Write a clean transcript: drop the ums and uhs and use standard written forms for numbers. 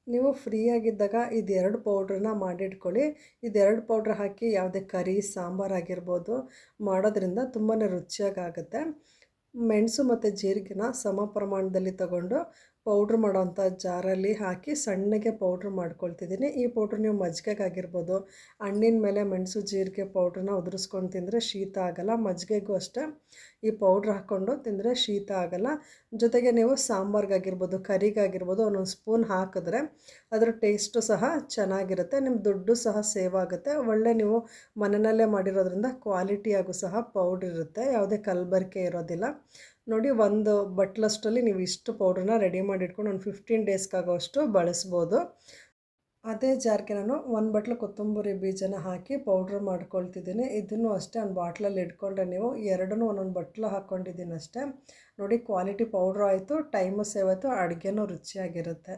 ನೀವು ಫ್ರೀಯಾಗಿದ್ದಾಗ ಇದೆರಡು ಪೌಡ್ರನ್ನ ಮಾಡಿಟ್ಕೊಳ್ಳಿ. ಇದೆರಡು ಪೌಡ್ರ್ ಹಾಕಿ ಯಾವುದೇ ಕರಿ ಸಾಂಬಾರು ಆಗಿರ್ಬೋದು ಮಾಡೋದ್ರಿಂದ ತುಂಬಾ ರುಚಿಯಾಗುತ್ತೆ. ಮೆಣಸು ಮತ್ತು ಜೀರಿಗೆನ ಸಮ ಪ್ರಮಾಣದಲ್ಲಿ ತಗೊಂಡು ಪೌಡ್ರ್ ಮಾಡೋವಂಥ ಜಾರಲ್ಲಿ ಹಾಕಿ ಸಣ್ಣಗೆ ಪೌಡ್ರ್ ಮಾಡ್ಕೊಳ್ತಿದ್ದೀನಿ. ಈ ಪೌಡ್ರ್ ನೀವು ಮಜ್ಜಿಗೆಗಾಗಿರ್ಬೋದು, ಹಣ್ಣಿನ ಮೇಲೆ ಮೆಣಸು ಜೀರಿಗೆ ಪೌಡ್ರನ್ನ ಉದುರಿಸ್ಕೊಂಡು ತಿಂದರೆ ಶೀತ ಆಗೋಲ್ಲ. ಮಜ್ಜಿಗೆಗೂ ಅಷ್ಟೇ ಈ ಪೌಡ್ರ್ ಹಾಕ್ಕೊಂಡು ತಿಂದರೆ ಶೀತ ಆಗೋಲ್ಲ. ಜೊತೆಗೆ ನೀವು ಸಾಂಬಾರ್ಗಾಗಿರ್ಬೋದು, ಕರಿಗಾಗಿರ್ಬೋದು ಒಂದೊಂದು ಸ್ಪೂನ್ ಹಾಕಿದ್ರೆ ಅದರ ಟೇಸ್ಟು ಸಹ ಚೆನ್ನಾಗಿರುತ್ತೆ. ನಿಮ್ಮ ದುಡ್ಡು ಸಹ ಸೇವ್ ಆಗುತ್ತೆ. ಒಳ್ಳೆ ನೀವು ಮನೆಯಲ್ಲೇ ಮಾಡಿರೋದ್ರಿಂದ ಕ್ವಾಲಿಟಿಯಾಗೂ ಸಹ ಪೌಡ್ರ್ ಇರುತ್ತೆ, ಯಾವುದೇ ಕಲಬೆರಕೆ ಇರೋದಿಲ್ಲ. ನೋಡಿ, ಒಂದು ಬಟ್ಲಷ್ಟರಲ್ಲಿ ನೀವು ಇಷ್ಟು ಪೌಡ್ರನ್ನ ರೆಡಿ ಮಾಡಿಟ್ಕೊಂಡು ಒಂದು 15 ಡೇಸ್ಗಾಗೋಷ್ಟು ಬಳಸ್ಬೋದು. ಅದೇ ಜಾರ್ಗೆ ನಾನು 1 ಬಟ್ಲು ಕೊತ್ತಂಬರಿ ಬೀಜನ ಹಾಕಿ ಪೌಡ್ರ್ ಮಾಡ್ಕೊಳ್ತಿದ್ದೀನಿ. ಇದನ್ನು ಅಷ್ಟೇ ಒಂದು ಬಾಟ್ಲಲ್ಲಿ ಇಟ್ಕೊಂಡ್ರೆ ನೀವು ಎರಡನ್ನೂ ಒಂದೊಂದು ಬಟ್ಲು ಹಾಕ್ಕೊಂಡಿದ್ದೀನಿ ಅಷ್ಟೇ. ನೋಡಿ, ಕ್ವಾಲಿಟಿ ಪೌಡ್ರು ಆಯಿತು, ಟೈಮು ಸೇವ್ ಆಯಿತು, ಅಡುಗೆನೂ ರುಚಿಯಾಗಿರುತ್ತೆ.